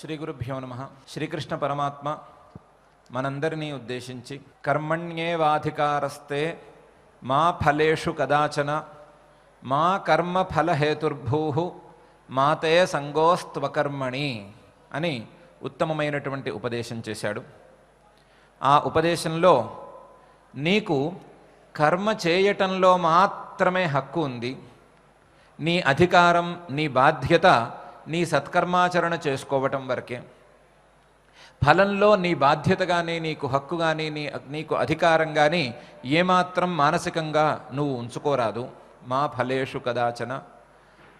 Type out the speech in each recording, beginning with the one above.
శ్రీ గురుభ్యో నమః. శ్రీకృష్ణ పరమాత్మ మనందరినీ ఉద్దేశించి కర్మణ్యేవాధికారస్తే మా ఫలేషు కదాచన మా కర్మ ఫలహేతుర్భూ మాతే సంగోస్త్వకర్మణి అని ఉత్తమమైనటువంటి ఉపదేశం చేశాడు. ఆ ఉపదేశంలో నీకు కర్మ చేయటంలో మాత్రమే హక్కు ఉంది. నీ అధికారం, నీ బాధ్యత నీ సత్కర్మాచరణ చేసుకోవటం వరకే. ఫలంలో నీ బాధ్యత కానీ, నీకు హక్కు కానీ, నీకు అధికారం కానీ ఏమాత్రం మానసికంగా నువ్వు ఉంచుకోరాదు. మా ఫలేషు కదాచన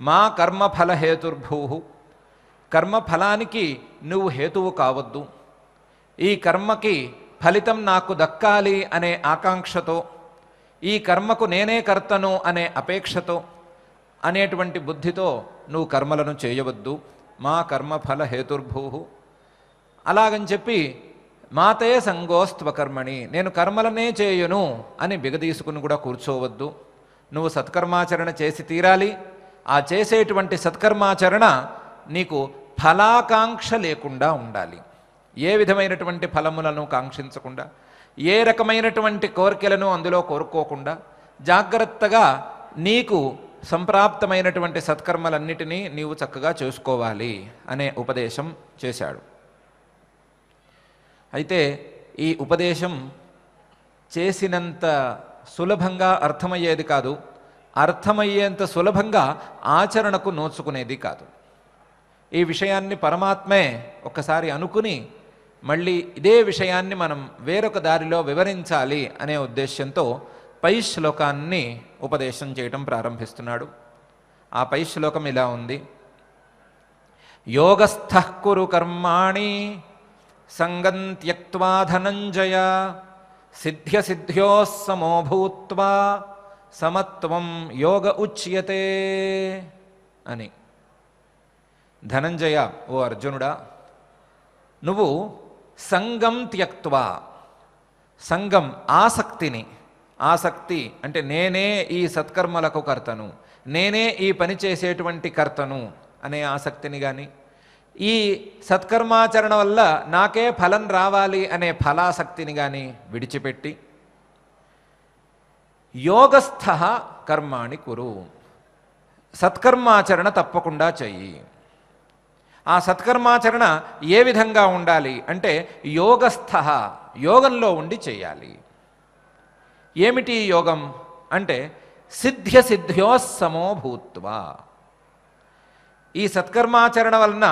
మా కర్మఫల హేతుర్భూ, కర్మఫలానికి నువ్వు హేతువు కావద్దు. ఈ కర్మకి ఫలితం నాకు దక్కాలి అనే ఆకాంక్షతో, ఈ కర్మకు నేనే కర్తను అనే అపేక్షతో, అనేటువంటి బుద్ధితో నువ్వు కర్మలను చేయవద్దు. మా కర్మఫల హేతుర్భూ, అలాగని చెప్పి మాతే సంగోస్త్వకర్మణి, నేను కర్మలనే చేయను అని బిగదీసుకుని కూడా కూర్చోవద్దు. నువ్వు సత్కర్మాచరణ చేసి తీరాలి. ఆ చేసేటువంటి సత్కర్మాచరణ నీకు ఫలాకాంక్ష లేకుండా ఉండాలి. ఏ విధమైనటువంటి ఫలములను కాంక్షించకుండా, ఏ రకమైనటువంటి కోరికలను అందులో కోరుకోకుండా జాగ్రత్తగా నీకు సంప్రాప్తమైనటువంటి సత్కర్మలన్నిటినీ నీవు చక్కగా చేసుకోవాలి అనే ఉపదేశం చేశాడు. అయితే ఈ ఉపదేశం చేసినంత సులభంగా అర్థమయ్యేది కాదు, అర్థమయ్యేంత సులభంగా ఆచరణకు నోచుకునేది కాదు. ఈ విషయాన్ని పరమాత్మే ఒక్కసారి అనుకుని మళ్ళీ ఇదే విషయాన్ని మనం వేరొక దారిలో వివరించాలి అనే ఉద్దేశ్యంతో పై శ్లోకాన్ని ఉపదేశం చేయటం ప్రారంభిస్తున్నాడు. ఆ పై శ్లోకం ఇలా ఉంది: యోగస్థః కురు కర్మాణి సంగం త్యక్త్వా ధనంజయ సిద్ధ్యసిద్ధ్యోః సమో భూత్వా సమత్వం యోగ ఉచ్యతే అని. ధనంజయ, ఓ అర్జునుడా, నువ్వు సంగం త్యక్త్వా, సంగం ఆసక్తిని, ఆసక్తి అంటే నేనే ఈ సత్కర్మలకు కర్తను, నేనే ఈ పని చేసేటువంటి కర్తను అనే ఆసక్తిని కానీ, ఈ సత్కర్మాచరణ వల్ల నాకే ఫలం రావాలి అనే ఫలాసక్తిని కానీ విడిచిపెట్టి యోగస్థ కర్మాణి కురు, సత్కర్మాచరణ తప్పకుండా చెయ్యి. ఆ సత్కర్మాచరణ ఏ విధంగా ఉండాలి అంటే యోగస్థ, యోగంలో ఉండి చేయాలి. ఏమిటి యోగం అంటే సిద్ధ్యసిద్ధ్యోః సమో భూత్వా, ఈ సత్కర్మాచరణ వలన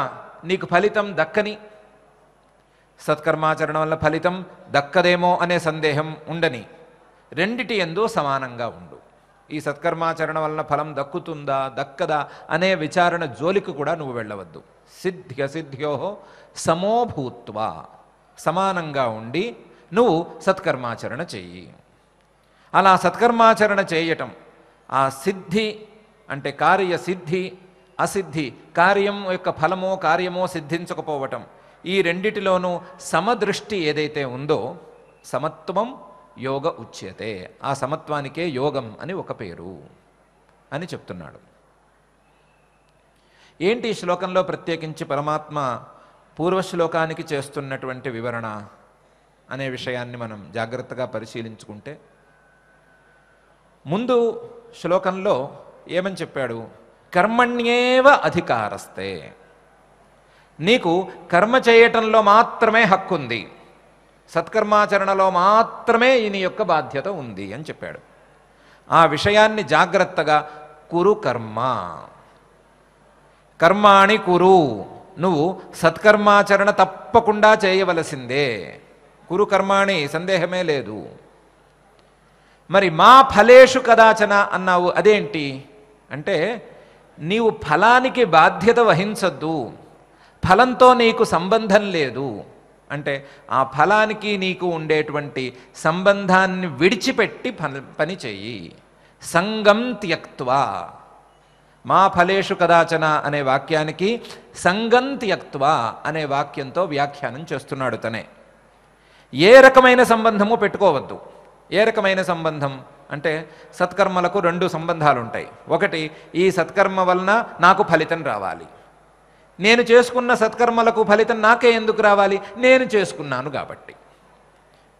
నీకు ఫలితం దక్కని, సత్కర్మాచరణ వల్ల ఫలితం దక్కదేమో అనే సందేహం ఉండని, రెండిటి యందు సమానంగా ఉండు. ఈ సత్కర్మాచరణ వలన ఫలం దక్కుతుందా దక్కదా అనే విచారణ జోలికి కూడా నువ్వు వెళ్ళవద్దు. సిద్ధ్యసిద్ధ్యోః సమో భూత్వా, సమానంగా ఉండి నువ్వు సత్కర్మాచరణ చెయ్యి. అలా సత్కర్మాచరణ చేయటం, ఆ సిద్ధి అంటే కార్యసిద్ధి, అసిద్ధి, కార్యం యొక్క ఫలమో కార్యమో సిద్ధించకపోవటం, ఈ రెండిటిలోనూ సమదృష్టి ఏదైతే ఉందో సమత్వం యోగ ఉచ్యతే, ఆ సమత్వానికే యోగం అని ఒక పేరు అని చెప్తున్నాడు. ఏంటి ఈ శ్లోకంలో ప్రత్యేకించి పరమాత్మ పూర్వశ్లోకానికి చేస్తున్నటువంటి వివరణ అనే విషయాన్ని మనం జాగ్రత్తగా పరిశీలించుకుంటే, ముందు శ్లోకంలో ఏమని చెప్పాడు? కర్మణ్యేవ అధికారస్తే, నీకు కర్మ చేయటంలో మాత్రమే హక్కు ఉంది, సత్కర్మాచరణలో మాత్రమే నీ యొక్క బాధ్యత ఉంది అని చెప్పాడు. ఆ విషయాన్ని జాగ్రత్తగా కురు కర్మ, కర్మాణి కురు, నువ్వు సత్కర్మాచరణ తప్పకుండా చేయవలసిందే. కురు కర్మాణి, సందేహమే లేదు. మరి మా ఫలేషు కదాచన అన్నావు, అదేంటి అంటే నీవు ఫలానికి బాధ్యత వహించద్దు, ఫలంతో నీకు సంబంధం లేదు అంటే ఆ ఫలానికి నీకు ఉండేటువంటి సంబంధాన్ని విడిచిపెట్టి పని చెయ్యి. సంగం త్యక్త్వా, మా ఫలేషు కదాచన అనే వాక్యానికి సంగం త్యక్త్వా అనే వాక్యంతో వ్యాఖ్యానం చేస్తున్నాడు తనే. ఏ రకమైన సంబంధము పెట్టుకోవద్దు. ఏ రకమైన సంబంధం అంటే సత్కర్మలకు రెండు సంబంధాలు ఉంటాయి. ఒకటి, ఈ సత్కర్మ వలన నాకు ఫలితం రావాలి, నేను చేసుకున్న సత్కర్మలకు ఫలితం నాకే ఎందుకు రావాలి? నేను చేసుకున్నాను కాబట్టి.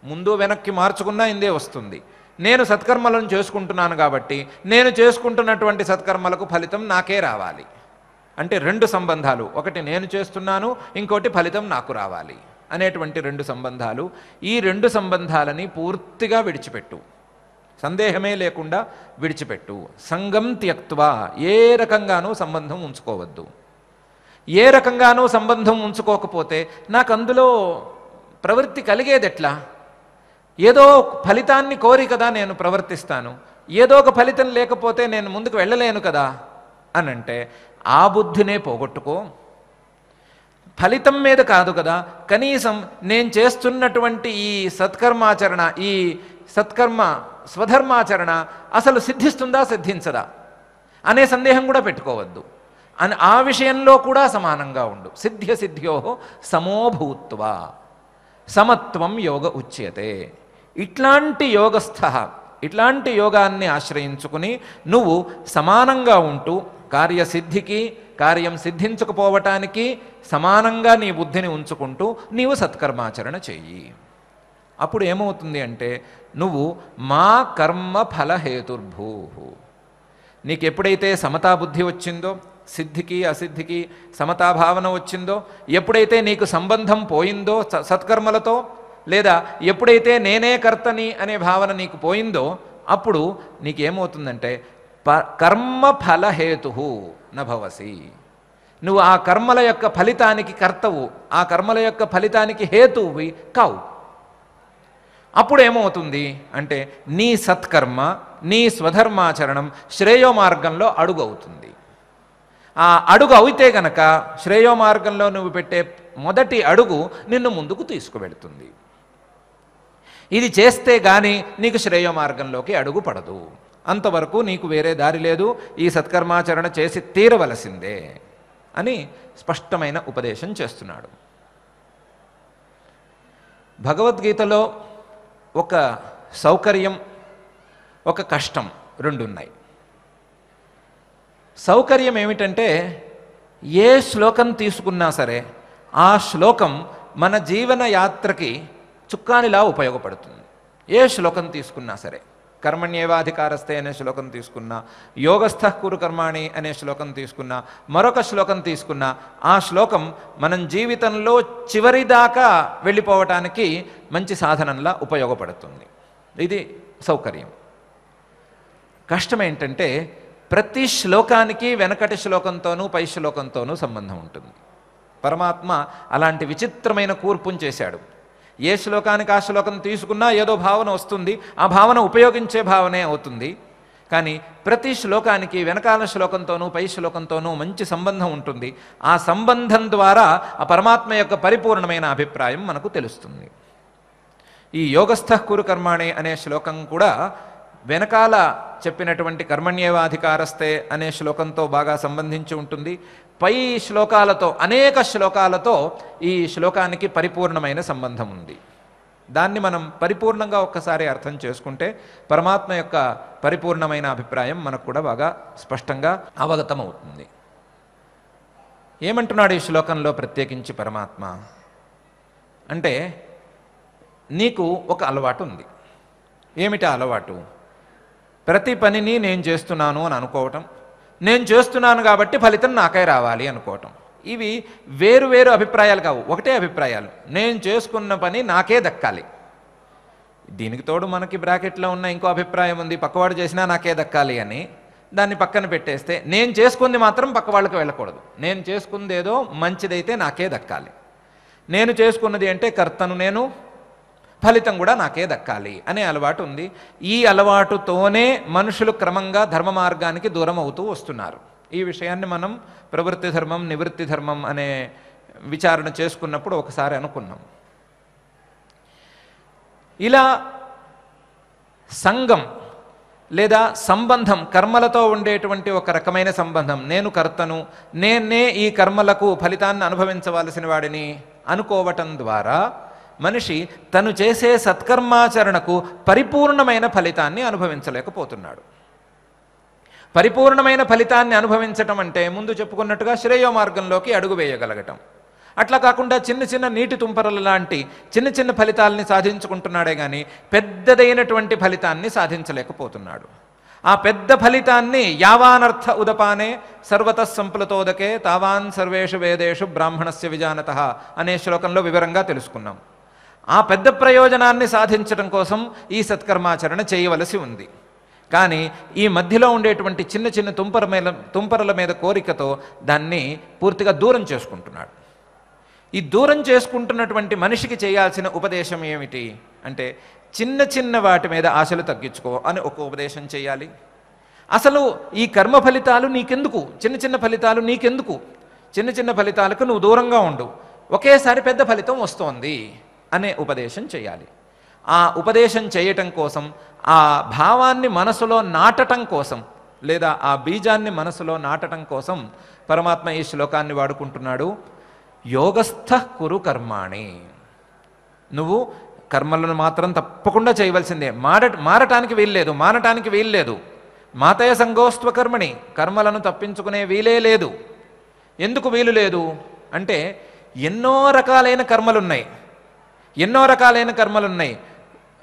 ముందు వెనక్కి మార్చుకున్నా ఇందే వస్తుంది. నేను సత్కర్మలను చేసుకుంటున్నాను కాబట్టి నేను చేసుకుంటున్నటువంటి సత్కర్మలకు ఫలితం నాకే రావాలి. అంటే రెండు సంబంధాలు, ఒకటి నేను చేస్తున్నాను, ఇంకోటి ఫలితం నాకు రావాలి అనేటువంటి రెండు సంబంధాలు. ఈ రెండు సంబంధాలని పూర్తిగా విడిచిపెట్టు, సందేహమే లేకుండా విడిచిపెట్టు. సంగం త్యక్త్వా, ఏ రకంగానూ సంబంధం ఉంచుకోవద్దు. ఏ రకంగానూ సంబంధం ఉంచుకోకపోతే నాకు అందులో ప్రవృత్తి కలిగేది ఎట్లా? ఏదో ఫలితాన్ని కోరి కదా నేను ప్రవర్తిస్తాను, ఏదో ఒక ఫలితం లేకపోతే నేను ముందుకు వెళ్ళలేను కదా అని అంటే ఆ బుద్ధినే పోగొట్టుకో. ఫలితం మీద కాదు కదా, కనీసం నేను చేస్తున్నటువంటి ఈ సత్కర్మాచరణ, ఈ సత్కర్మ స్వధర్మాచరణ అసలు సిద్ధిస్తుందా సిద్ధించదా అనే సందేహం కూడా పెట్టుకోవద్దు. అని ఆ విషయంలో కూడా సమానంగా ఉండు. సిద్ధ్య సిద్ధ్యో సమోభూత్వా సమత్వం యోగ ఉచ్యతే. ఇట్లాంటి యోగస్థ, ఇట్లాంటి యోగాన్ని ఆశ్రయించుకుని నువ్వు సమానంగా ఉంటూ కార్యసిద్ధికి కార్యం సిద్ధించకపోవటానికి సమానంగా నీ బుద్ధిని ఉంచుకుంటూ నీవు సత్కర్మాచరణ చెయ్యి. అప్పుడు ఏమవుతుంది అంటే నువ్వు మా కర్మ ఫలహేతుర్భూ. నీకు ఎప్పుడైతే సమతాబుద్ధి వచ్చిందో, సిద్ధికి అసిద్ధికి సమతాభావన వచ్చిందో, ఎప్పుడైతే నీకు సంబంధం పోయిందో సత్కర్మలతో, లేదా ఎప్పుడైతే నేనే కర్తని అనే భావన నీకు పోయిందో, అప్పుడు నీకేమవుతుందంటే కర్మ ఫలహేతు నభవసి. నువ్వు ఆ కర్మల యొక్క ఫలితానికి కర్తవు, ఆ కర్మల యొక్క ఫలితానికి హేతువువి కావు. అప్పుడు ఏమవుతుంది అంటే నీ సత్కర్మ, నీ స్వధర్మాచరణం శ్రేయో మార్గంలో అడుగు అవుతుంది. ఆ అడుగు అయితే గనక శ్రేయో మార్గంలో నువ్వు పెట్టే మొదటి అడుగు నిన్ను ముందుకు తీసుకువెడుతుంది. ఇది చేస్తే గాని నీకు శ్రేయో మార్గంలోకి అడుగు పడదు. అంతవరకు నీకు వేరే దారి లేదు, ఈ సత్కర్మాచరణ చేసి తీరవలసిందే అని స్పష్టమైన ఉపదేశం చేస్తున్నాడు. భగవద్గీతలో ఒక సౌకర్యం, ఒక కష్టం రెండున్నాయి. సౌకర్యం ఏమిటంటే ఏ శ్లోకం తీసుకున్నా సరే ఆ శ్లోకం మన జీవన యాత్రకి చుక్కానిలా ఉపయోగపడుతుంది. ఏ శ్లోకం తీసుకున్నా సరే, కర్మణ్యేవాధికారస్తే అనే శ్లోకం తీసుకున్నా, యోగస్థః కురు కర్మాణి అనే శ్లోకం తీసుకున్నా, మరొక శ్లోకం తీసుకున్నా, ఆ శ్లోకం మనం జీవితంలో చివరిదాకా వెళ్ళిపోవటానికి మంచి సాధనంలా ఉపయోగపడుతుంది. ఇది సౌకర్యం. కష్టం ఏంటంటే ప్రతి శ్లోకానికి వెనకటి శ్లోకంతోనూ పై శ్లోకంతోనూ సంబంధం ఉంటుంది. పరమాత్మ అలాంటి విచిత్రమైన కూర్పును చేశాడు. ఏ శ్లోకానికి ఆ శ్లోకం తీసుకున్నా ఏదో భావన వస్తుంది, ఆ భావన ఉపయోగించే భావనే అవుతుంది. కానీ ప్రతి శ్లోకానికి వెనకాల శ్లోకంతోనూ పై శ్లోకంతోనూ మంచి సంబంధం ఉంటుంది. ఆ సంబంధం ద్వారా ఆ పరమాత్మ యొక్క పరిపూర్ణమైన అభిప్రాయం మనకు తెలుస్తుంది. ఈ యోగస్థః కురు కర్మాణి అనే శ్లోకం కూడా వెనకాల చెప్పినటువంటి కర్మణ్యేవాధికారస్తే అనే శ్లోకంతో బాగా సంబంధించి ఉంటుంది. పై శ్లోకాలతో, అనేక శ్లోకాలతో ఈ శ్లోకానికి పరిపూర్ణమైన సంబంధం ఉంది. దాన్ని మనం పరిపూర్ణంగా ఒక్కసారి అర్థం చేసుకుంటే పరమాత్మ యొక్క పరిపూర్ణమైన అభిప్రాయం మనకు కూడా బాగా స్పష్టంగా అవగతం అవుతుంది. ఏమంటున్నాడు ఈ శ్లోకంలో ప్రత్యేకించి పరమాత్మ అంటే, నీకు ఒక అలవాటు ఉంది. ఏమిటి అలవాటు? ప్రతి పనిని నేను చేస్తున్నాను అని అనుకోవటం, నేను చేస్తున్నాను కాబట్టి ఫలితం నాకే రావాలి అనుకోవటం. ఇవి వేరు వేరు అభిప్రాయాలు కావు, ఒకటే అభిప్రాయాలు. నేను చేసుకున్న పని నాకే దక్కాలి. దీనికి తోడు మనకి బ్రాకెట్లో ఉన్న ఇంకో అభిప్రాయం ఉంది, పక్కవాడు చేసినా నాకే దక్కాలి అని. దాన్ని పక్కన పెట్టేస్తే నేను చేసుకుంది మాత్రం పక్క వాళ్ళకి వెళ్ళకూడదు. నేను చేసుకుంది ఏదో మంచిదైతే నాకే దక్కాలి. నేను చేసుకున్నది అంటే కర్తను నేను, ఫలితం కూడా నాకే దక్కాలి అనే అలవాటు ఉంది. ఈ అలవాటుతోనే మనుషులు క్రమంగా ధర్మ మార్గానికి దూరం అవుతూ వస్తున్నారు. ఈ విషయాన్ని మనం ప్రవృత్తి ధర్మం, నివృత్తి ధర్మం అనే విచారణ చేసుకున్నప్పుడు ఒకసారి అనుకున్నాం. ఇలా సంఘం లేదా సంబంధం, కర్మలతో ఉండేటువంటి ఒక రకమైన సంబంధం, నేను కర్తను, నేనే ఈ కర్మలకు ఫలితాన్ని అనుభవించవలసిన వాడిని అనుకోవటం ద్వారా మనిషి తను చేసే సత్కర్మాచరణకు పరిపూర్ణమైన ఫలితాన్ని అనుభవించలేకపోతున్నాడు. పరిపూర్ణమైన ఫలితాన్ని అనుభవించటం అంటే ముందు చెప్పుకున్నట్టుగా శ్రేయో మార్గంలోకి అడుగు వేయగలగటం. అట్లా కాకుండా చిన్న చిన్న నీటి తుంపరల లాంటి చిన్న చిన్న ఫలితాలని సాధించుకుంటున్నాడే కానీ పెద్దదైనటువంటి ఫలితాన్ని సాధించలేకపోతున్నాడు. ఆ పెద్ద ఫలితాన్ని యావానర్థ ఉదపానే సర్వతః సంప్లుతోదకే తావాన్ సర్వేషు వేదేషు బ్రాహ్మణస్య విజానతః అనే శ్లోకంలో వివరంగా తెలుసుకున్నాం. ఆ పెద్ద ప్రయోజనాన్ని సాధించడం కోసం ఈ సత్కర్మాచరణ చేయవలసి ఉంది. కానీ ఈ మధ్యలో ఉండేటువంటి చిన్న చిన్న తుంపరల మీద కోరికతో దాన్ని పూర్తిగా దూరం చేసుకుంటున్నాడు. ఈ దూరం చేసుకుంటున్నటువంటి మనిషికి చేయాల్సిన ఉపదేశం ఏమిటి అంటే, చిన్న చిన్న వాటి మీద ఆశలు తగ్గించుకో అని ఒక ఉపదేశం చేయాలి. అసలు ఈ కర్మ ఫలితాలు నీకెందుకు, చిన్న చిన్న ఫలితాలు నీకెందుకు, చిన్న చిన్న ఫలితాలకు నువ్వు దూరంగా ఉండు, ఒకేసారి పెద్ద ఫలితం వస్తోంది అనే ఉపదేశం చేయాలి. ఆ ఉపదేశం చేయటం కోసం, ఆ భావాన్ని మనసులో నాటటం కోసం, లేదా ఆ బీజాన్ని మనసులో నాటటం కోసం పరమాత్మ ఈ శ్లోకాన్ని వాడుకుంటున్నాడు. యోగస్థ కురు కర్మాణి. నువ్వు కర్మలను మాత్రం తప్పకుండా చేయవలసిందే, మారటానికి వీల్లేదు, మానటానికి వీల్లేదు. మాతయ సంగోస్త్వ కర్మణి, కర్మలను తప్పించుకునే వీలే లేదు. ఎందుకు వీలు లేదు అంటే ఎన్నో రకాలైన కర్మలున్నాయి, ఎన్నో రకాలైన కర్మలున్నాయి.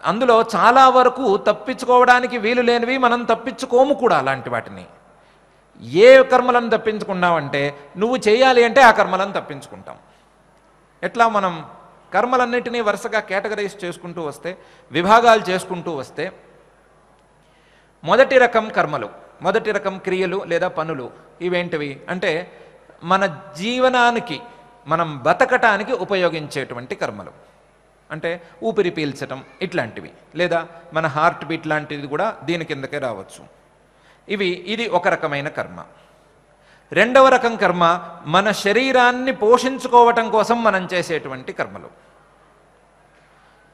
అందులో చాలా వరకు తప్పించుకోవడానికి వీలు లేనివి, మనం తప్పించుకోము కూడా అలాంటి వాటిని. ఏ కర్మలను తప్పించుకున్నావంటే నువ్వు చేయాలి అంటే ఆ కర్మలను తప్పించుకుంటాం. ఎట్లా మనం కర్మలన్నిటినీ వరుసగా కేటగరైజ్ చేసుకుంటూ వస్తే, విభాగాలు చేసుకుంటూ వస్తే, మొదటి రకం కర్మలు, మొదటి రకం క్రియలు లేదా పనులు ఇవేంటివి అంటే మన జీవనానికి, మనం బతకటానికి ఉపయోగించేటువంటి కర్మలు. అంటే ఊపిరి పీల్చటం ఇట్లాంటివి, లేదా మన హార్ట్ బీట్ లాంటిది కూడా దీని కిందకే రావచ్చు. ఇది ఒక రకమైన కర్మ. రెండవ రకం కర్మ మన శరీరాన్ని పోషించుకోవటం కోసం మనం చేసేటువంటి కర్మలు.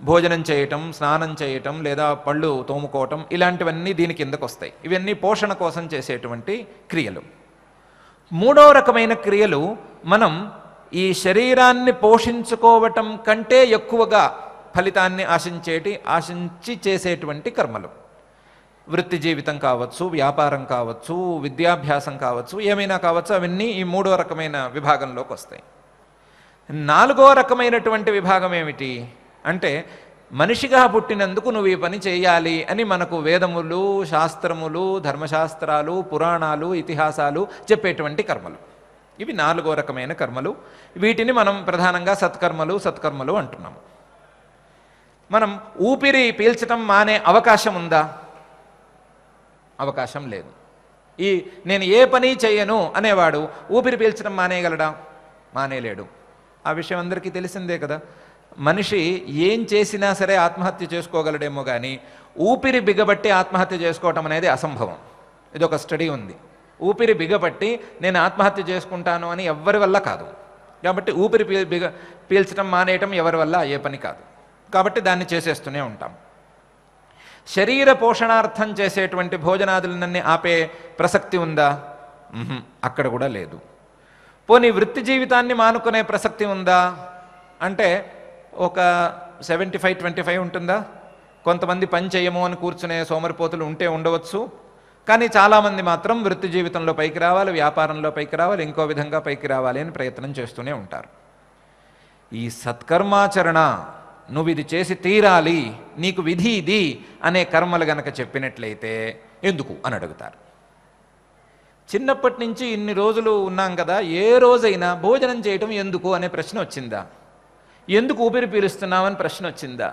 భోజనం చేయటం, స్నానం చేయటం, లేదా పళ్ళు తోముకోవటం, ఇలాంటివన్నీ దీని కిందకు వస్తాయి. ఇవన్నీ పోషణ కోసం చేసేటువంటి క్రియలు. మూడవ రకమైన క్రియలు మనం ఈ శరీరాన్ని పోషించుకోవటం కంటే ఎక్కువగా ఫలితాన్ని ఆశించి చేసేటువంటి కర్మలు. వృత్తి జీవితం కావచ్చు, వ్యాపారం కావచ్చు, విద్యాభ్యాసం కావచ్చు, ఏమైనా కావచ్చు, అవన్నీ ఈ మూడో రకమైన విభాగంలోకి వస్తాయి. నాలుగో రకమైనటువంటి విభాగం ఏమిటి అంటే, మనిషిగా పుట్టినందుకు నువ్వు ఈ పని చేయాలి అని మనకు వేదములు, శాస్త్రములు, ధర్మశాస్త్రాలు, పురాణాలు, ఇతిహాసాలు చెప్పేటువంటి కర్మలు. ఇవి నాలుగో రకమైన కర్మలు. వీటిని మనం ప్రధానంగా సత్కర్మలు అంటున్నాము. మనం ఊపిరి పీల్చటం మానే అవకాశం ఉందా? అవకాశం లేదు. నేను ఏ పని చేయను అనేవాడు ఊపిరి పీల్చడం మానేయగలడా? మానేలేడు. ఆ విషయం అందరికీ తెలిసిందే కదా. మనిషి ఏం చేసినా సరే ఆత్మహత్య చేసుకోగలడేమో కానీ ఊపిరి బిగబట్టి ఆత్మహత్య చేసుకోవటం అనేది అసంభవం. ఇదొక స్టడీ ఉంది. ఊపిరి బిగబట్టి నేను ఆత్మహత్య చేసుకుంటాను అని ఎవరి వల్ల కాదు. కాబట్టి ఊపిరి పీల్చడం మానేయటం ఎవరి వల్ల అయ్యే పని కాదు. కాబట్టి దాన్ని చేసేస్తూనే ఉంటాం. శరీర పోషణార్థం చేసేటువంటి భోజనాదులన్నీ ఆపే ప్రసక్తి ఉందా? అక్కడ కూడా లేదు. పోనీ వృత్తి జీవితాన్ని మానుకునే ప్రసక్తి ఉందా అంటే ఒక 75-25 ఉంటుందా? కొంతమంది పని చేయము అని కూర్చునే సోమరిపోతులు ఉండవచ్చు. కానీ చాలామంది మాత్రం వృత్తి జీవితంలో పైకి రావాలి, వ్యాపారంలో పైకి రావాలి, ఇంకో విధంగా పైకి రావాలి అని ప్రయత్నం చేస్తూనే ఉంటారు. ఈ సత్కర్మాచరణ, నువ్వు ఇది చేసి తీరాలి, నీకు విధి ఇది అనే కర్మలు గనక చెప్పినట్లయితే ఎందుకు అని అడుగుతారు. చిన్నప్పటి నుంచి ఇన్ని రోజులు ఉన్నాం కదా, ఏ రోజైనా భోజనం చేయటం ఎందుకు అనే ప్రశ్న వచ్చిందా? ఎందుకు ఊపిరి పీలుస్తున్నామని ప్రశ్న వచ్చిందా?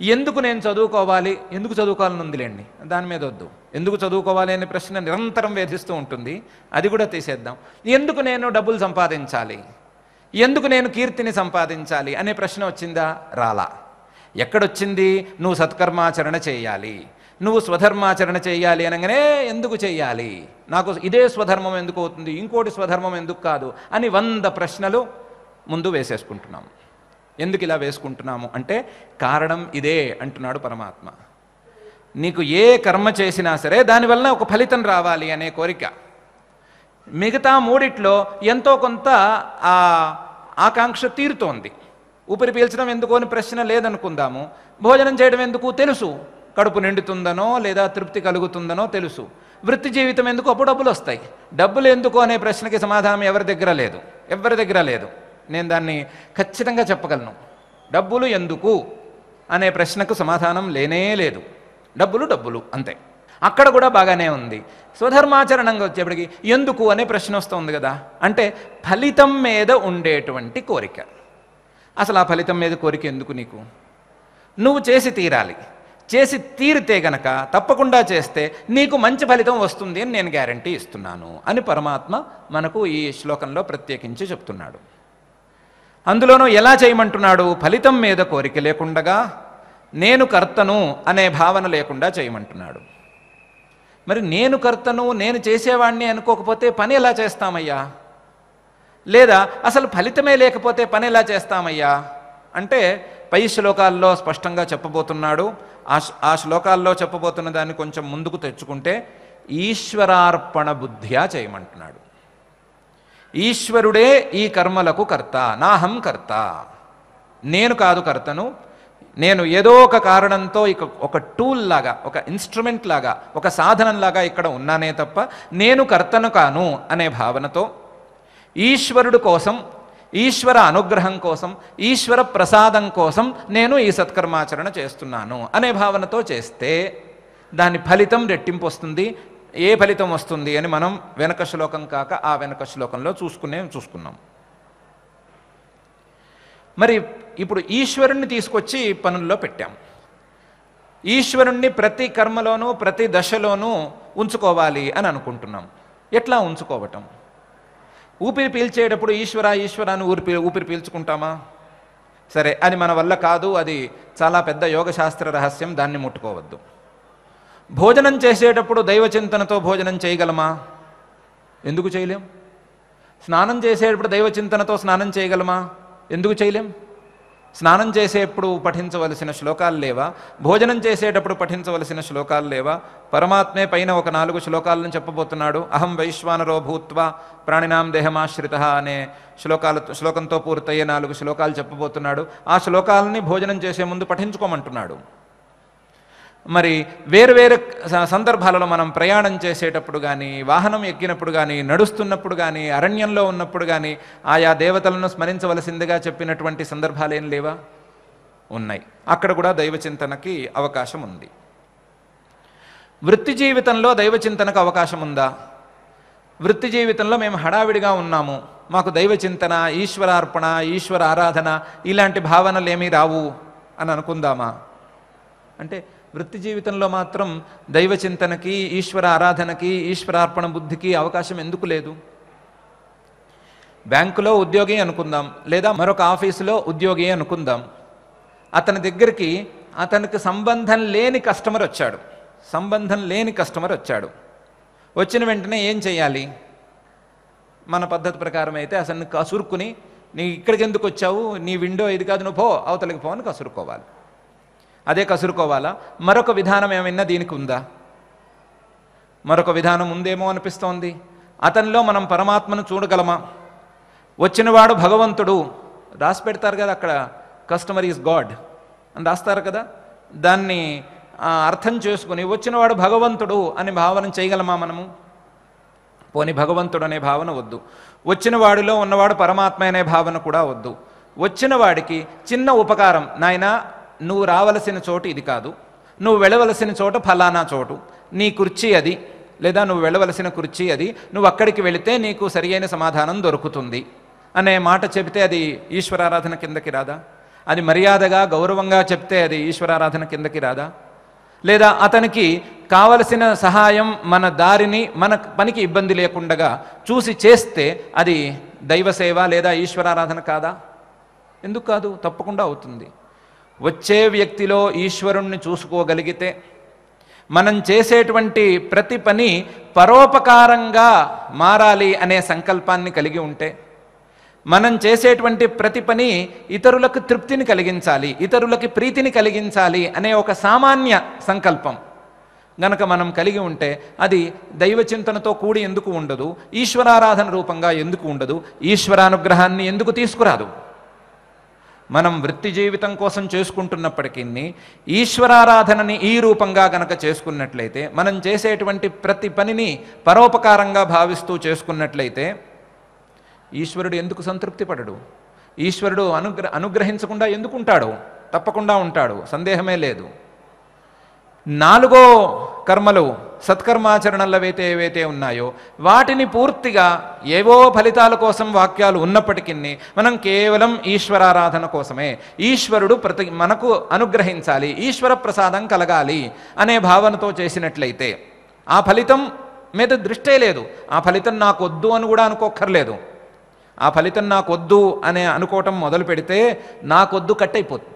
ఎందుకు నేను చదువుకోవాలి, ఎందుకు చదువుకోవాలని ఉందిలేండి, దాని మీద వద్దు. ఎందుకు చదువుకోవాలి అనే ప్రశ్న నిరంతరం వేధిస్తూ ఉంటుంది, అది కూడా తీసేద్దాం. ఎందుకు నేను డబ్బులు సంపాదించాలి, ఎందుకు నేను కీర్తిని సంపాదించాలి అనే ప్రశ్న వచ్చిందా? రాలా. ఎక్కడొచ్చింది? నువ్వు సత్కర్మాచరణ చేయాలి, నువ్వు స్వధర్మాచరణ చేయాలి అనగానే ఎందుకు చేయాలి, నాకు ఇదే స్వధర్మం ఎందుకు అవుతుంది, ఇంకోటి స్వధర్మం ఎందుకు కాదు అని 100 ప్రశ్నలు ముందు వేసేసుకుంటున్నాము. ఎందుకు ఇలా వేసుకుంటున్నాము అంటే కారణం ఇదే అంటున్నాడు పరమాత్మ. నీకు ఏ కర్మ చేసినా సరే దానివల్ల ఒక ఫలితం రావాలి అనే కోరిక. మిగతా మూడిట్లో ఎంతో కొంత ఆ ఆకాంక్ష తీరుతోంది. ఊపిరి పీల్చడం ఎందుకు అని ప్రశ్న లేదనుకుందాము, భోజనం చేయడం ఎందుకు తెలుసు, కడుపు నిండుతుందనో లేదా తృప్తి కలుగుతుందనో తెలుసు. వృత్తి జీవితం ఎందుకు? అప్పుడు డబ్బులు వస్తాయి. డబ్బులు ఎందుకు అనే ప్రశ్నకి సమాధానం ఎవరి దగ్గర లేదు. నేను దాన్ని ఖచ్చితంగా చెప్పగలను. డబ్బులు ఎందుకు అనే ప్రశ్నకు సమాధానం లేనే లేదు. డబ్బులు అంతే. అక్కడ కూడా బాగానే ఉంది. స్వధర్మాచరణంగా వచ్చేప్పటికి ఎందుకు అనే ప్రశ్న వస్తుంది కదా. అంటే ఫలితం మీద ఉండేటువంటి కోరిక. అసలు ఆ ఫలితం మీద కోరిక ఎందుకు నీకు? నువ్వు చేసి తీరాలి. చేసి తీరితే గనక తప్పకుండా చేస్తే నీకు మంచి ఫలితం వస్తుంది అని నేను గ్యారంటీ ఇస్తున్నాను అని పరమాత్మ మనకు ఈ శ్లోకంలో ప్రత్యేకించి చెప్తున్నాడు. అందులోనూ ఎలా చేయమంటున్నాడు? ఫలితం మీద కోరిక లేకుండగా నేను కర్తను అనే భావన లేకుండా చేయమంటున్నాడు. మరి నేను కర్తను, నేను చేసేవాడిని అనుకోకపోతే పని ఎలా చేస్తామయ్యా? లేదా అసలు ఫలితమే లేకపోతే పని ఎలా చేస్తామయ్యా అంటే పై శ్లోకాల్లో స్పష్టంగా చెప్పబోతున్నాడు. ఆ శ్లోకాల్లో చెప్పబోతున్న దాన్ని కొంచెం ముందుకు తెచ్చుకుంటే ఈశ్వరార్పణ బుద్ధ్యా చేయమంటున్నాడు. ఈశ్వరుడే ఈ కర్మలకు కర్త, నాహం కర్త, నేను కాదు కర్తను. నేను ఏదో ఒక కారణంతో ఇక ఒక టూల్ లాగా, ఒక ఇన్స్ట్రుమెంట్ లాగా, ఒక సాధనంలాగా ఇక్కడ ఉన్నానే తప్ప నేను కర్తను కాను అనే భావనతో ఈశ్వరుడు కోసం, ఈశ్వర అనుగ్రహం కోసం, ఈశ్వర ప్రసాదం కోసం నేను ఈ సత్కర్మాచరణ చేస్తున్నాను అనే భావనతో చేస్తే దాని ఫలితం రెట్టింపు వస్తుంది. ఏ ఫలితం వస్తుంది అని మనం వెనక శ్లోకం కాక ఆ వెనక శ్లోకంలో చూసుకున్నాం. మరి ఇప్పుడు ఈశ్వరుణ్ణి తీసుకొచ్చి పనుల్లో పెట్టాం. ఈశ్వరుణ్ణి ప్రతి కర్మలోనూ ప్రతి దశలోనూ ఉంచుకోవాలి అని అనుకుంటున్నాం. ఎట్లా ఉంచుకోవటం? ఊపిరి పీల్చేటప్పుడు ఈశ్వర అని ఊపిరి పీల్చుకుంటామా? సరే, అది మన వల్ల కాదు, అది చాలా పెద్ద యోగశాస్త్ర రహస్యం, దాన్ని ముట్టుకోవద్దు. భోజనం చేసేటప్పుడు దైవచింతనతో భోజనం చేయగలమా? ఎందుకు చేయలేం? స్నానం చేసేటప్పుడు దైవచింతనతో స్నానం చేయగలమా? ఎందుకు చేయలేం? స్నానం చేసేప్పుడు పఠించవలసిన శ్లోకాలు లేవా? భోజనం చేసేటప్పుడు పఠించవలసిన శ్లోకాలు లేవా? పరమాత్మే పైన ఒక 4 శ్లోకాలను చెప్పబోతున్నాడు. అహం వైశ్వానరో భూత్వా ప్రాణినాం దేహమాశ్రిత అనే శ్లోకంతో పూర్తయ్యే 4 శ్లోకాలు చెప్పబోతున్నాడు. ఆ శ్లోకాలని భోజనం చేసే ముందు పఠించుకోమంటున్నాడు. మరి వేరు సందర్భాలలో మనం ప్రయాణం చేసేటప్పుడు కానీ, వాహనం ఎక్కినప్పుడు కానీ, నడుస్తున్నప్పుడు కానీ, అరణ్యంలో ఉన్నప్పుడు కానీ ఆయా దేవతలను స్మరించవలసిందిగా చెప్పినటువంటి సందర్భాలు ఏం లేవా? ఉన్నాయి. అక్కడ కూడా దైవచింతనకి అవకాశం ఉంది. వృత్తి జీవితంలో దైవచింతనకు అవకాశం ఉందా? వృత్తి జీవితంలో మేము హడావిడిగా ఉన్నాము, మాకు దైవచింతన, ఈశ్వరార్పణ, ఈశ్వర ఆరాధన ఇలాంటి భావనలు ఏమీ రావు అని అనుకుందామా? అంటే వృత్తి జీవితంలో మాత్రం దైవచింతనకి, ఈశ్వర ఆరాధనకి, ఈశ్వరార్పణ బుద్ధికి అవకాశం ఎందుకు లేదు? బ్యాంకులో ఉద్యోగి అనుకుందాం, లేదా మరొక ఆఫీసులో ఉద్యోగి అనుకుందాం. అతని దగ్గరికి అతనికి సంబంధం లేని కస్టమర్ వచ్చాడు. వచ్చిన వెంటనే ఏం చేయాలి? మన పద్ధతి ప్రకారం అయితే అసలు కసురుకుని, నీ ఇక్కడికి ఎందుకు వచ్చావు, నీ విండో ఇది కాదు, నువ్వు పో, అవతలికి పో అని కసురుకోవాలి. అదే కసురుకోవాలా? మరొక విధానం ఏమైనా దీనికి ఉందా? మరొక విధానం ఉందేమో అనిపిస్తోంది. అతనిలో మనం పరమాత్మను చూడగలమా? వచ్చినవాడు భగవంతుడు రాసి పెడతారు కదా, అక్కడ కస్టమర్ ఈజ్ గాడ్ అని రాస్తారు కదా, దాన్ని అర్థం చేసుకుని వచ్చినవాడు భగవంతుడు అని భావన చేయగలమా మనము? పోని భగవంతుడు అనే భావన వద్దు. వచ్చిన వాడిలో ఉన్నవాడు పరమాత్మ అనే భావన కూడా వద్దు. వచ్చిన వాడికి చిన్న ఉపకారం, నాయనా నువ్వు రావలసిన చోటు ఇది కాదు, నువ్వు వెళ్ళవలసిన చోట ఫలానా చోటు, నీ కుర్చీ అది, లేదా నువ్వు వెళ్ళవలసిన కుర్చీ అది, నువ్వు అక్కడికి వెళితే నీకు సరియైన సమాధానం దొరుకుతుంది అనే మాట చెబితే అది ఈశ్వరారాధన కిందకి రాదా? అది మర్యాదగా గౌరవంగా చెప్తే అది ఈశ్వరారాధన కిందకి రాదా? లేదా అతనికి కావలసిన సహాయం మన దారిని, మన పనికి ఇబ్బంది లేకుండా చూసి చేస్తే అది దైవసేవ లేదా ఈశ్వరారాధన కాదా? ఎందుకు కాదు? తప్పకుండా అవుతుంది. వచ్చే వ్యక్తిలో ఈశ్వరుణ్ణి చూసుకోగలిగితే, మనం చేసేటువంటి ప్రతి పని పరోపకారంగా మారాలి అనే సంకల్పాన్ని కలిగి ఉంటే, మనం చేసేటువంటి ప్రతి పని ఇతరులకు తృప్తిని కలిగించాలి, ఇతరులకి ప్రీతిని కలిగించాలి అనే ఒక సామాన్య సంకల్పం గనక మనం కలిగి ఉంటే అది దైవచింతనతో కూడి ఎందుకు ఉండదు? ఈశ్వరారాధన రూపంగా ఎందుకు ఉండదు? ఈశ్వరానుగ్రహాన్ని ఎందుకు తీసుకురాదు? మనం వృత్తి జీవితం కోసం చేసుకుంటున్నప్పటికీ ఈశ్వరారాధనని ఈ రూపంగా గనక చేసుకున్నట్లయితే, మనం చేసేటువంటి ప్రతి పనిని పరోపకారంగా భావిస్తూ చేసుకున్నట్లయితే ఈశ్వరుడు ఎందుకు సంతృప్తి పడడు? ఈశ్వరుడు అనుగ్రహించకుండా ఎందుకు ఉంటాడు? తప్పకుండా ఉంటాడు, సందేహమే లేదు. 4వ కర్మలు సత్కర్మాచరణలు ఏవైతే ఉన్నాయో వాటిని పూర్తిగా ఏవో ఫలితాల కోసం వాక్యాలు ఉన్నప్పటికీ మనం కేవలం ఈశ్వరారాధన కోసమే, ఈశ్వరుడు మనకు అనుగ్రహించాలి, ఈశ్వర ప్రసాదం కలగాలి అనే భావనతో చేసినట్లయితే ఆ ఫలితం మీద దృష్టే లేదు. ఆ ఫలితం నాకొద్దు అని కూడా అనుకోక్కర్లేదు. ఆ ఫలితం నాకొద్దు అనే అనుకోవటం మొదలు పెడితే నాకొద్దు కట్టయిపోతుంది.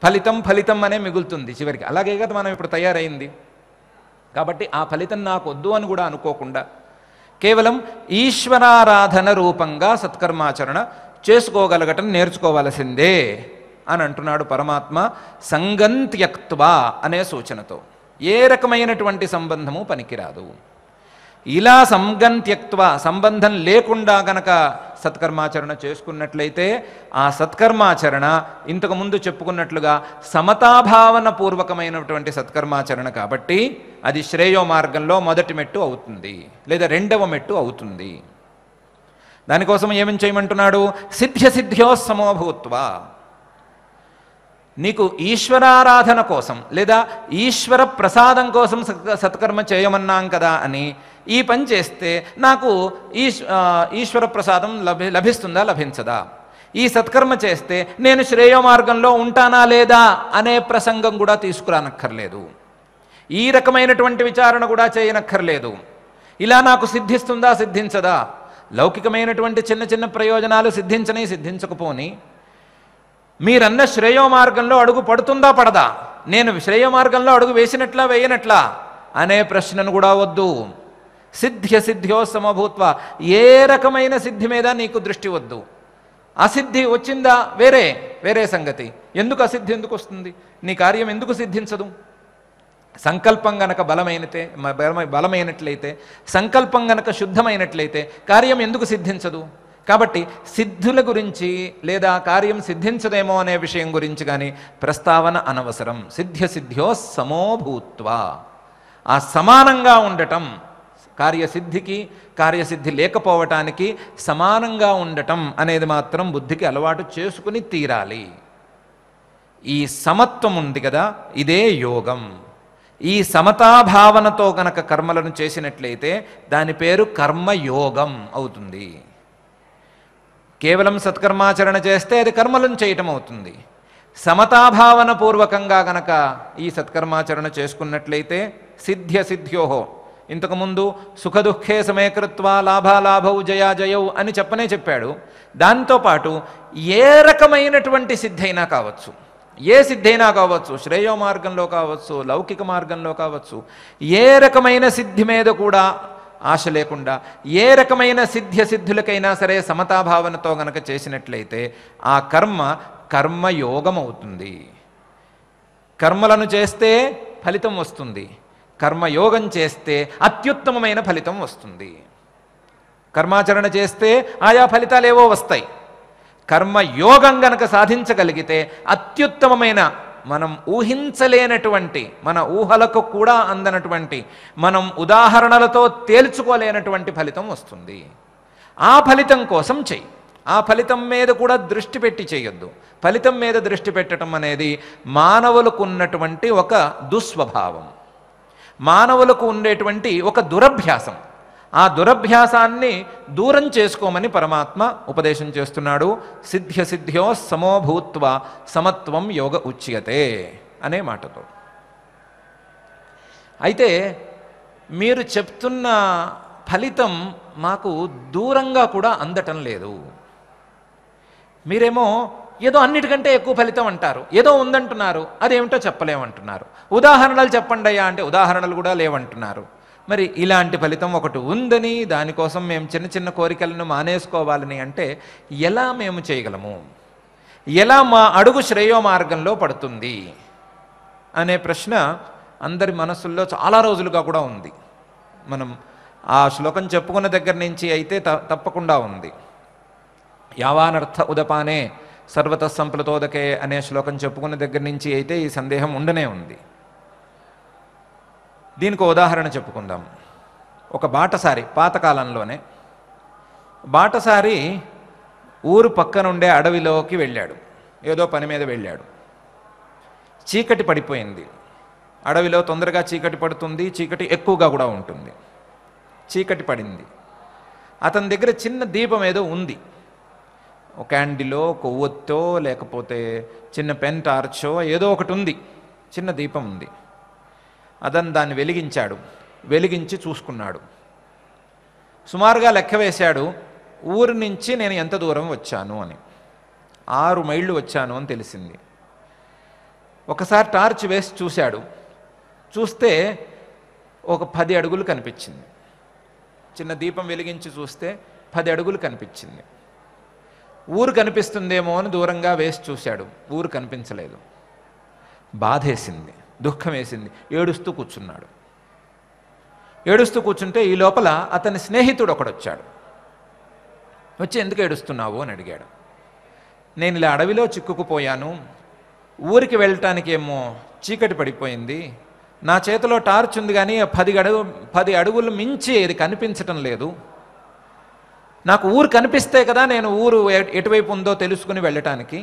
ఫలితం అనే మిగులుతుంది చివరికి. అలాగే కదా మనం ఇప్పుడు తయారైంది. కాబట్టి ఆ ఫలితం నాకొద్దు అని కూడా అనుకోకుండా కేవలం ఈశ్వరారాధన రూపంగా సత్కర్మాచరణ చేసుకోగలగటం నేర్చుకోవలసిందే అని అంటున్నాడు పరమాత్మ. సంగం త్యక్త్వా అనే సూచనతో. ఏ రకమైనటువంటి సంబంధము పనికిరాదు. ఇలా సంగం త్యక్త్వా, సంబంధం లేకుండా గనక సత్కర్మాచరణ చేసుకున్నట్లయితే ఆ సత్కర్మాచరణ ఇంతకుముందు చెప్పుకున్నట్లుగా సమతాభావన పూర్వకమైనటువంటి సత్కర్మాచరణ కాబట్టి అది శ్రేయో మార్గంలో మొదటి మెట్టు అవుతుంది, లేదా 2వ మెట్టు అవుతుంది. దానికోసం ఏమని చేయమంటున్నాడు? సిద్ధ్యో సమోభూత్వా. నీకు ఈశ్వరారాధన కోసం లేదా ఈశ్వర ప్రసాదం కోసం సత్కర్మ చేయమన్నాం కదా అని ఈ పని చేస్తే నాకు ఈశ్వర ప్రసాదం లభిస్తుందా లభించదా, ఈ సత్కర్మ చేస్తే నేను శ్రేయో మార్గంలో ఉంటానా లేదా అనే ప్రసంగం కూడా తీసుకురానక్కర్లేదు. ఈ రకమైనటువంటి విచారణ కూడా చేయనక్కర్లేదు. ఇలా నాకు సిద్ధిస్తుందా సిద్ధించదా, లౌకికమైనటువంటి చిన్న చిన్న ప్రయోజనాలు సిద్ధించకపోని మీరన్న శ్రేయో మార్గంలో అడుగు పడుతుందా పడదా, నేను శ్రేయో మార్గంలో అడుగు వేసినట్లా వేయనట్లా అనే ప్రశ్నను కూడా వద్దు. సిద్ధ్యో సమభూత్వ. ఏ రకమైన సిద్ధి మీద నీకు దృష్టి వద్దు. అసిద్ధి వచ్చిందా వేరే సంగతి. ఎందుకు అసిద్ధి ఎందుకు వస్తుంది? నీ కార్యం ఎందుకు సిద్ధించదు? సంకల్పం గనక బలమైనట్లయితే, సంకల్పం గనక శుద్ధమైనట్లయితే కార్యం ఎందుకు సిద్ధించదు? కాబట్టి సిద్ధుల గురించి లేదా కార్యం సిద్ధించదేమో అనే విషయం గురించి కానీ ప్రస్తావన అనవసరం. సిద్ధ్యో సమోభూత్వా. ఆ సమానంగా ఉండటం, కార్యసిద్ధికి కార్యసిద్ధి లేకపోవటానికి సమానంగా ఉండటం అనేది మాత్రం బుద్ధికి అలవాటు చేసుకుని తీరాలి. ఈ సమత్వం ఉంది కదా, ఇదే యోగం. ఈ సమతాభావనతో గనక కర్మలను చేసినట్లయితే దాని పేరు కర్మయోగం అవుతుంది. కేవలం సత్కర్మాచరణ చేస్తే అది కర్మలను చేయటం అవుతుంది. సమతాభావన పూర్వకంగా గనక ఈ సత్కర్మాచరణ చేసుకున్నట్లయితే సిద్ధ్యోహో, ఇంతకుముందు సుఖదుఖే సమేకృత్వా లాభాలాభౌ జయాజయౌ అని చెప్పాడు. దాంతోపాటు ఏ రకమైనటువంటి సిద్ధైనా కావచ్చు, ఏ సిద్ధైనా కావచ్చు, శ్రేయో మార్గంలో కావచ్చు, లౌకిక మార్గంలో కావచ్చు, ఏ రకమైన సిద్ధి మీద కూడా ఆశ లేకుండా ఏ రకమైన సిద్ధులకైనా సరే సమతాభావనతో గనక చేసినట్లయితే ఆ కర్మయోగం అవుతుంది. కర్మలను చేస్తే ఫలితం వస్తుంది, కర్మయోగం చేస్తే అత్యుత్తమమైన ఫలితం వస్తుంది. కర్మాచరణ చేస్తే ఆయా ఫలితాలు ఏవో వస్తాయి. కర్మయోగం గనక సాధించగలిగితే అత్యుత్తమమైన, మనం ఊహించలేనటువంటి, మన ఊహలకు కూడా అందనటువంటి, మనం ఉదాహరణలతో తేల్చుకోలేనటువంటి ఫలితం వస్తుంది. ఆ ఫలితం కోసం చెయ్యి. ఆ ఫలితం మీద కూడా దృష్టి పెట్టి చేయొద్దు. ఫలితం మీద దృష్టి పెట్టడం అనేది మానవులకు ఉన్నటువంటి ఒక దుస్వభావం, మానవులకు ఉండేటువంటి ఒక దురభ్యాసం. ఆ దురభ్యాసాన్ని దూరం చేసుకోమని పరమాత్మ ఉపదేశం చేస్తున్నాడు. సిద్ధ్యో సమోభూత్వ సమత్వం యోగ ఉచ్యతే అనే మాటతో. అయితే మీరు చెప్తున్న ఫలితం మాకు దూరంగా కూడా అందటం లేదు. మీరేమో ఏదో అన్నిటికంటే ఎక్కువ ఫలితం అంటారు, ఏదో ఉందంటున్నారు, అదేమిటో చెప్పలేమంటున్నారు. ఉదాహరణలు చెప్పండి అయ్యా అంటే ఉదాహరణలు కూడా లేవంటున్నారు. మరి ఇలాంటి ఫలితం ఒకటి ఉందని, దానికోసం మేము చిన్న చిన్న కోరికలను మానేసుకోవాలని అంటే ఎలా మేము చేయగలము? ఎలా మా అడుగు శ్రేయో మార్గంలో పడుతుంది అనే ప్రశ్న అందరి మనస్సుల్లో చాలా రోజులుగా కూడా ఉంది. మనం ఆ శ్లోకం చెప్పుకున్న దగ్గర నుంచి అయితే తప్పకుండా ఉంది. యావానర్థ ఉదపానే సర్వతః సంప్లుతోదకే అనే శ్లోకం చెప్పుకున్న దగ్గర నుంచి అయితే ఈ సందేహం ఉండనే ఉంది. దీనికి ఉదాహరణ చెప్పుకుందాం. ఒక బాటసారి, పాతకాలంలోనే బాటసారి ఊరు పక్కనుండే అడవిలోకి వెళ్ళాడు. ఏదో పని మీద వెళ్ళాడు. చీకటి పడిపోయింది. అడవిలో తొందరగా చీకటి పడుతుంది, చీకటి ఎక్కువగా కూడా ఉంటుంది. చీకటి పడింది. అతని దగ్గర చిన్న దీపం ఏదో ఉంది. ఒక క్యాండిలో, కొవ్వొత్తో, లేకపోతే చిన్న పెన్ టార్చో ఏదో ఒకటి ఉంది. చిన్న దీపం ఉంది. అతను దాన్ని వెలిగించాడు. వెలిగించి చూసుకున్నాడు. సుమారుగా లెక్క వేశాడు, ఊరి నుంచి నేను ఎంత దూరం వచ్చాను అని. 6 మైళ్ళు వచ్చాను అని తెలిసింది. ఒకసారి టార్చ్ వేసి చూశాడు. చూస్తే ఒక 10 అడుగులు కనిపించింది. చిన్న దీపం వెలిగించి చూస్తే 10 అడుగులు కనిపించింది. ఊరు కనిపిస్తుందేమో అని దూరంగా వేసి చూశాడు. ఊరు కనిపించలేదు. బాధేసింది, దుఃఖం వేసింది. ఏడుస్తూ కూర్చున్నాడు. ఏడుస్తూ కూర్చుంటే ఈ లోపల అతని స్నేహితుడు ఒకడొచ్చాడు. వచ్చి ఎందుకు ఏడుస్తున్నావు అని అడిగాడు. నేను ఇలా అడవిలో చిక్కుకుపోయాను, ఊరికి వెళ్ళటానికి ఏమో చీకటి పడిపోయింది, నా చేతిలో టార్చ్ ఉంది కానీ 10 అడుగులు మించి ఇది కనిపించటం లేదు, నాకు ఊరు కనిపిస్తే కదా నేను ఊరు ఎటువైపు ఉందో తెలుసుకుని వెళ్ళటానికి,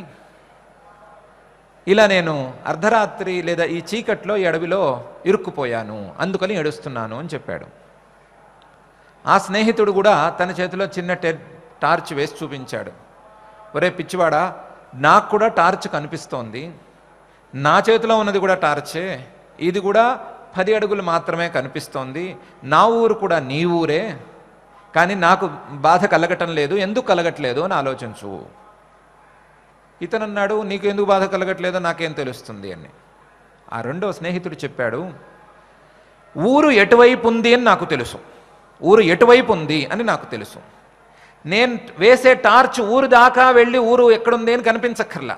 ఇలా నేను అర్ధరాత్రి లేదా ఈ చీకట్లో ఈ అడవిలో ఇరుక్కుపోయాను, అందుకని ఏడుస్తున్నాను అని చెప్పాడు. ఆ స్నేహితుడు కూడా తన చేతిలో చిన్న టార్చ్ వేసి చూపించాడు. ఒరే పిచ్చివాడా, నాకు కూడా టార్చ్ కనిపిస్తోంది, నా చేతిలో ఉన్నది కూడా టార్చే, ఇది కూడా 10 అడుగులు మాత్రమే కనిపిస్తోంది, నా ఊరు కూడా నీ ఊరే, కానీ నాకు బాధ కలగటం లేదు, ఎందుకు కలగట్లేదు అని ఆలోచించు. ఇతనన్నాడు, నీకు ఎందుకు బాధ కలగట్లేదో నాకేం తెలుస్తుంది అని. ఆ రెండో స్నేహితుడు చెప్పాడు, ఊరు ఎటువైపు ఉంది అని నాకు తెలుసు, ఊరు ఎటువైపు ఉంది అని నాకు తెలుసు, నేను వేసే టార్చ్ ఊరు దాకా వెళ్ళి ఊరు ఎక్కడుంది అని కనిపించక్కర్లా,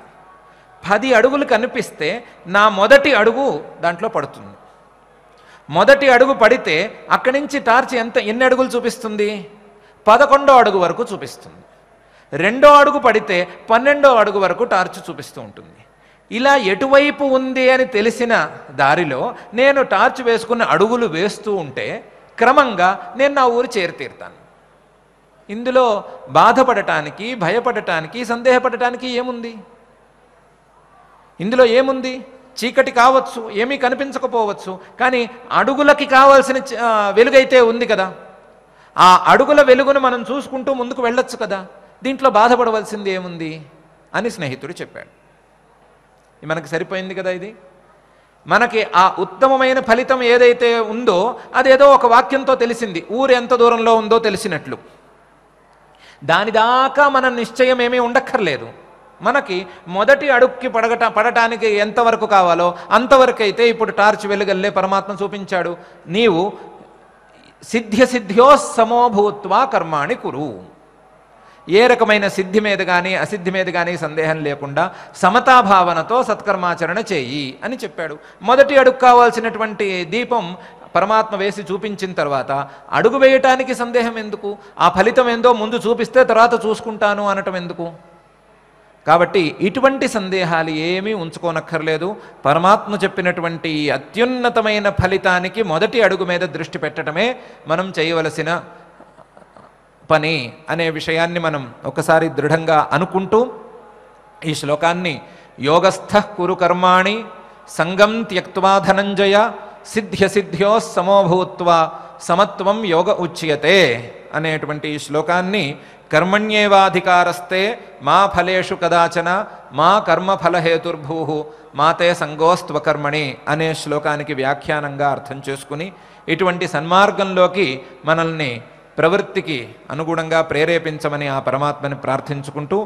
10 అడుగులు కనిపిస్తే నా మొదటి అడుగు దాంట్లో పడుతుంది. మొదటి అడుగు పడితే అక్కడి నుంచి టార్చ్ ఎన్ని అడుగులు చూపిస్తుంది? 11వ అడుగు వరకు చూపిస్తుంది. 2వ అడుగు పడితే 12వ అడుగు వరకు టార్చ్ చూపిస్తూ ఉంటుంది. ఇలా ఎటువైపు ఉంది అని తెలిసిన దారిలో నేను టార్చ్ వేసుకున్న అడుగులు వేస్తూ ఉంటే క్రమంగా నేను నా ఊరు చేరితీరుతాను. ఇందులో బాధపడటానికి, భయపడటానికి, సందేహపడటానికి ఏముంది? ఇందులో ఏముంది? చీకటి కావచ్చు, ఏమీ కనిపించకపోవచ్చు, కానీ అడుగులకి కావాల్సిన వెలుగైతే ఉంది కదా. ఆ అడుగుల వెలుగును మనం చూసుకుంటూ ముందుకు వెళ్ళొచ్చు కదా, దీంట్లో బాధపడవలసింది ఏముంది అని స్నేహితుడు చెప్పాడు. మనకి సరిపోయింది కదా. ఇది మనకి ఆ ఉత్తమమైన ఫలితం ఏదైతే ఉందో అదేదో ఒక వాక్యంతో తెలిసింది, ఊరు ఎంత దూరంలో ఉందో తెలిసినట్లు. దానిదాకా మన నిశ్చయం ఏమీ ఉండక్కర్లేదు. మనకి మొదటి అడుగుకి పడటానికి ఎంతవరకు కావాలో అంతవరకు అయితే ఇప్పుడు టార్చ్ వెలుగల్లే పరమాత్మ చూపించాడు. నీవు సిద్ధ్యో సమోభూత్వా కర్మాణి కురు. ఏ రకమైన సిద్ధి మీద కానీ అసిద్ధి మీద కానీ సందేహం లేకుండా సమతాభావనతో సత్కర్మాచరణ చేయి అని చెప్పాడు. మొదటి అడుగు కావాల్సినటువంటి దీపం పరమాత్మ వేసి చూపించిన తర్వాత అడుగు వేయటానికి సందేహం ఎందుకు? ఆ ఫలితం ఏందో ముందు చూపిస్తే తర్వాత చూసుకుంటాను అనటం ఎందుకు? కాబట్టి ఇటువంటి సందేహాలు ఏమీ ఉంచుకోనక్కర్లేదు. పరమాత్మ చెప్పినటువంటి అత్యున్నతమైన ఫలితానికి మొదటి అడుగు మీద దృష్టి పెట్టడమే మనం చేయవలసిన పని అనే విషయాన్ని మనం ఒకసారి దృఢంగా అనుకుంటూ ఈ శ్లోకాన్ని యోగస్థః కురు కర్మాణి సంగం త్యక్త్వా ధనంజయ సిద్ధ్యో సమోభూత్వా సమత్వం యోగ ఉచ్యతే అనేటువంటి ఈ శ్లోకాన్ని కర్మణ్యేవాధికారస్తే మా ఫలేషు కదాచన మా కర్మఫలహేతుర్భూ మాతే సంగోస్త్వకర్మణి అనే శ్లోకానికి వ్యాఖ్యానంగా అర్థం చేసుకుని ఇటువంటి సన్మార్గంలోకి మనల్ని ప్రవృత్తికి అనుగుణంగా ప్రేరేపించమని ఆ పరమాత్మని ప్రార్థించుకుంటూ